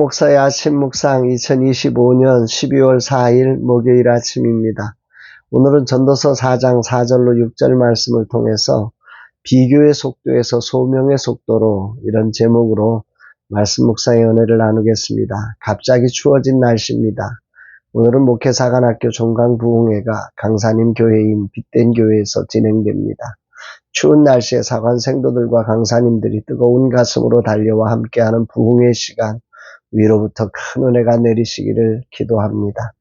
목사의 아침 묵상 2025년 12월 4일 목요일 아침입니다. 오늘은 전도서 4장 4절로 6절 말씀을 통해서 비교의 속도에서 소명의 속도로 이런 제목으로 말씀 묵상의 은혜를 나누겠습니다. 갑자기 추워진 날씨입니다. 오늘은 목회사관학교 종강부흥회가 강사님 교회인 빛된 교회에서 진행됩니다. 추운 날씨에 사관 생도들과 강사님들이 뜨거운 가슴으로 달려와 함께하는 부흥의 시간, 위로부터 큰 은혜가 내리시기를 기도합니다.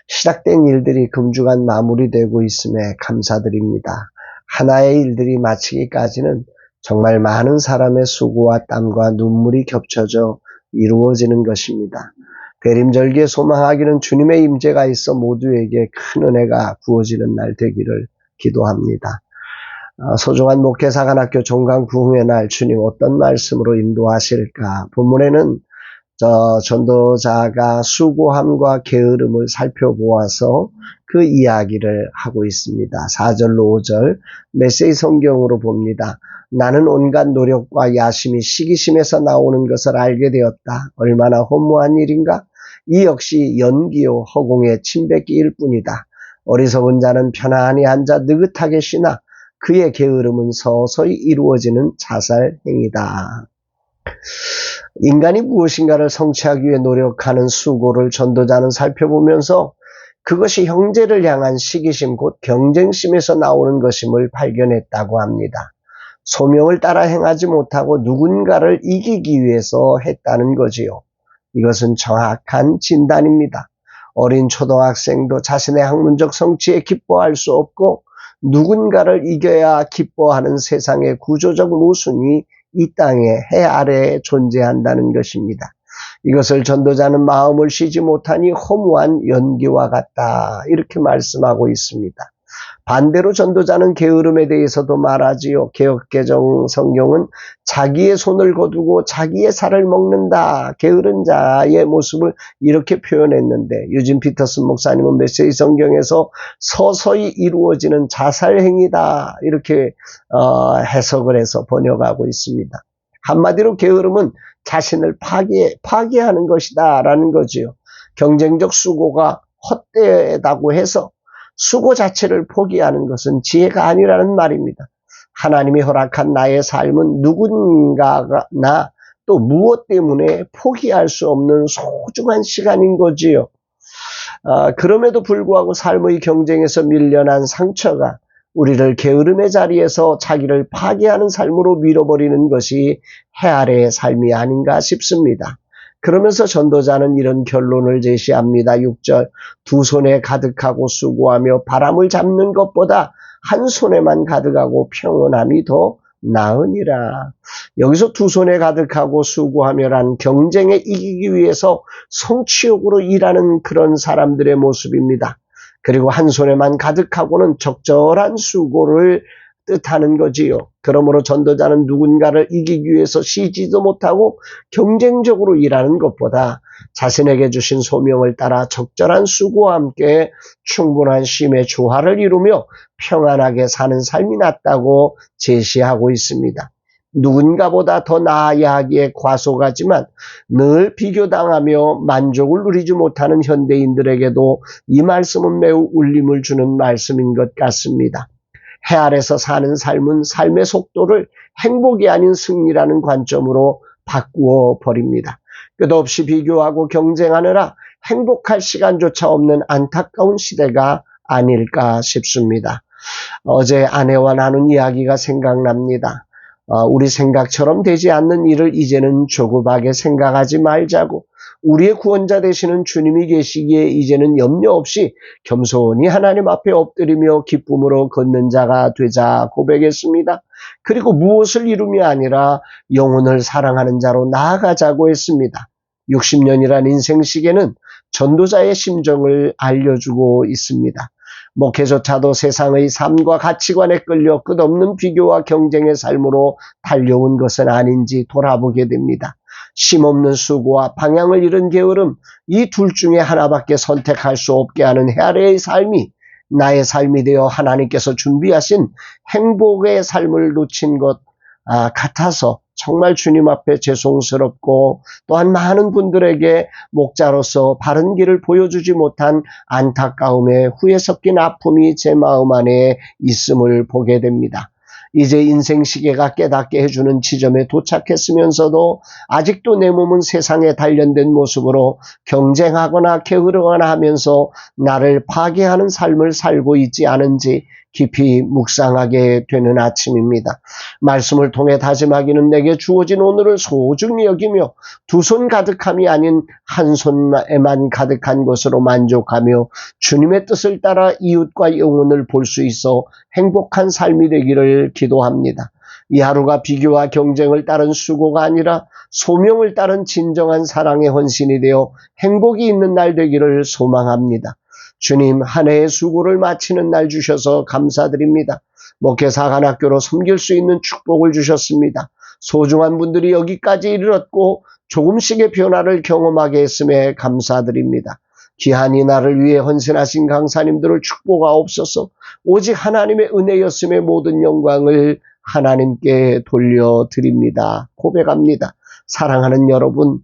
시작된 일들이 금주간 마무리되고 있음에 감사드립니다. 하나의 일들이 마치기까지는 정말 많은 사람의 수고와 땀과 눈물이 겹쳐져 이루어지는 것입니다. 대림절기에 소망하기는 주님의 임재가 있어 모두에게 큰 은혜가 부어지는 날 되기를 기도합니다. 소중한 목회사관학교 종강부흥의 날 주님 어떤 말씀으로 인도하실까? 본문에는 전도자가 수고함과 게으름을 살펴보아서 그 이야기를 하고 있습니다. 4절로 5절 메시지 성경으로 봅니다. 나는 온갖 노력과 야심이 시기심에서 나오는 것을 알게 되었다. 얼마나 허무한 일인가? 이 역시 연기요 허공의 침뱉기일 뿐이다. 어리석은 자는 편안히 앉아 느긋하게 쉬나 그의 게으름은 서서히 이루어지는 자살 행위다. 인간이 무엇인가를 성취하기 위해 노력하는 수고를 전도자는 살펴보면서 그것이 형제를 향한 시기심 곧 경쟁심에서 나오는 것임을 발견했다고 합니다. 소명을 따라 행하지 못하고 누군가를 이기기 위해서 했다는 거지요. 이것은 정확한 진단입니다. 어린 초등학생도 자신의 학문적 성취에 기뻐할 수 없고 누군가를 이겨야 기뻐하는 세상의 구조적 모순이 이 땅의 해 아래에 존재한다는 것입니다. 이것을 전도자는 마음을 쉬지 못하니 허무한 연기와 같다 이렇게 말씀하고 있습니다. 반대로 전도자는 게으름에 대해서도 말하지요. 개역개정 성경은 자기의 손을 거두고 자기의 살을 먹는다. 게으른 자의 모습을 이렇게 표현했는데 유진 피터슨 목사님은 메시지 성경에서 서서히 이루어지는 자살행위다 이렇게 해석을 해서 번역하고 있습니다. 한마디로 게으름은 자신을 파괴하는 것이다 라는 거지요. 경쟁적 수고가 헛되다고 해서 수고 자체를 포기하는 것은 지혜가 아니라는 말입니다. 하나님이 허락한 나의 삶은 누군가나 또 무엇 때문에 포기할 수 없는 소중한 시간인 거지요. 그럼에도 불구하고 삶의 경쟁에서 밀려난 상처가 우리를 게으름의 자리에서 자기를 파괴하는 삶으로 밀어버리는 것이 해 아래의 삶이 아닌가 싶습니다. 그러면서 전도자는 이런 결론을 제시합니다. 6절 두 손에 가득하고 수고하며 바람을 잡는 것보다 한 손에만 가득하고 평온함이 더 나으니라. 여기서 두 손에 가득하고 수고하며란 경쟁에 이기기 위해서 성취욕으로 일하는 그런 사람들의 모습입니다. 그리고 한 손에만 가득하고는 적절한 수고를 뜻하는 거지요. 그러므로 전도자는 누군가를 이기기 위해서 쉬지도 못하고 경쟁적으로 일하는 것보다 자신에게 주신 소명을 따라 적절한 수고와 함께 충분한 쉼의 조화를 이루며 평안하게 사는 삶이 낫다고 제시하고 있습니다. 누군가보다 더 나아야 하기에 과소하지만 늘 비교당하며 만족을 누리지 못하는 현대인들에게도 이 말씀은 매우 울림을 주는 말씀인 것 같습니다. 해 아래서 사는 삶은 삶의 속도를 행복이 아닌 승리라는 관점으로 바꾸어 버립니다. 끝없이 비교하고 경쟁하느라 행복할 시간조차 없는 안타까운 시대가 아닐까 싶습니다. 어제 아내와 나눈 이야기가 생각납니다. 우리 생각처럼 되지 않는 일을 이제는 조급하게 생각하지 말자고 우리의 구원자 되시는 주님이 계시기에 이제는 염려 없이 겸손히 하나님 앞에 엎드리며 기쁨으로 걷는 자가 되자 고백했습니다. 그리고 무엇을 이룸이 아니라 영혼을 사랑하는 자로 나아가자고 했습니다. 60년이란 인생 시계는 전도자의 심정을 알려주고 있습니다. 목회조차도 세상의 삶과 가치관에 끌려 끝없는 비교와 경쟁의 삶으로 달려온 것은 아닌지 돌아보게 됩니다. 쉼없는 수고와 방향을 잃은 게으름, 이 둘 중에 하나밖에 선택할 수 없게 하는 해 아래의 삶이 나의 삶이 되어 하나님께서 준비하신 행복의 삶을 놓친 것 같아서 정말 주님 앞에 죄송스럽고 또한 많은 분들에게 목자로서 바른 길을 보여주지 못한 안타까움에 후회 섞인 아픔이 제 마음 안에 있음을 보게 됩니다. 이제 인생 시계가 깨닫게 해주는 지점에 도착했으면서도 아직도 내 몸은 세상에 단련된 모습으로 경쟁하거나 게으르거나 하면서 나를 파괴하는 삶을 살고 있지 않은지 깊이 묵상하게 되는 아침입니다. 말씀을 통해 다짐하기는 내게 주어진 오늘을 소중히 여기며 두 손 가득함이 아닌 한 손에만 가득한 것으로 만족하며 주님의 뜻을 따라 이웃과 영혼을 볼 수 있어 행복한 삶이 되기를 기도합니다. 이 하루가 비교와 경쟁을 따른 수고가 아니라 소명을 따른 진정한 사랑의 헌신이 되어 행복이 있는 날 되기를 소망합니다. 주님, 한 해의 수고를 마치는 날 주셔서 감사드립니다. 목회사관학교로 섬길 수 있는 축복을 주셨습니다. 소중한 분들이 여기까지 이르렀고 조금씩의 변화를 경험하게 했음에 감사드립니다. 귀한 이 날을 위해 헌신하신 강사님들을 축복하옵소서. 오직 하나님의 은혜였음에 모든 영광을 하나님께 돌려드립니다. 고백합니다. 사랑하는 여러분,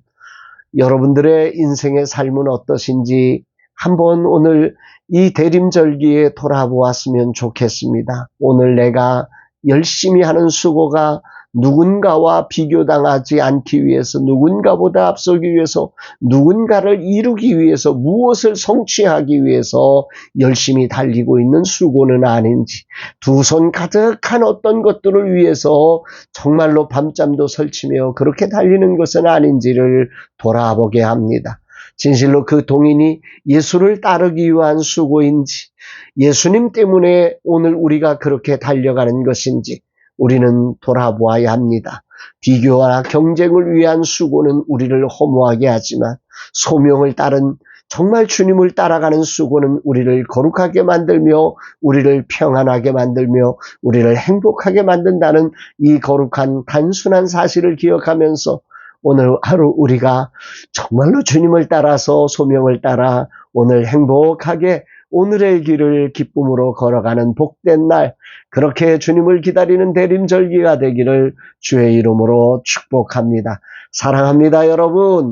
여러분들의 인생의 삶은 어떠신지 한번 오늘 이 대림절기에 돌아보았으면 좋겠습니다. 오늘 내가 열심히 하는 수고가 누군가와 비교당하지 않기 위해서, 누군가보다 앞서기 위해서, 누군가를 이루기 위해서, 무엇을 성취하기 위해서 열심히 달리고 있는 수고는 아닌지, 두 손 가득한 어떤 것들을 위해서 정말로 밤잠도 설치며 그렇게 달리는 것은 아닌지를 돌아보게 합니다. 진실로 그 동인이 예수를 따르기 위한 수고인지, 예수님 때문에 오늘 우리가 그렇게 달려가는 것인지 우리는 돌아보아야 합니다. 비교와 경쟁을 위한 수고는 우리를 허무하게 하지만 소명을 따른 정말 주님을 따라가는 수고는 우리를 거룩하게 만들며 우리를 평안하게 만들며 우리를 행복하게 만든다는 이 거룩한 단순한 사실을 기억하면서 오늘 하루 우리가 정말로 주님을 따라서 소명을 따라 오늘 행복하게 오늘의 길을 기쁨으로 걸어가는 복된 날, 그렇게 주님을 기다리는 대림절기가 되기를 주의 이름으로 축복합니다. 사랑합니다, 여러분.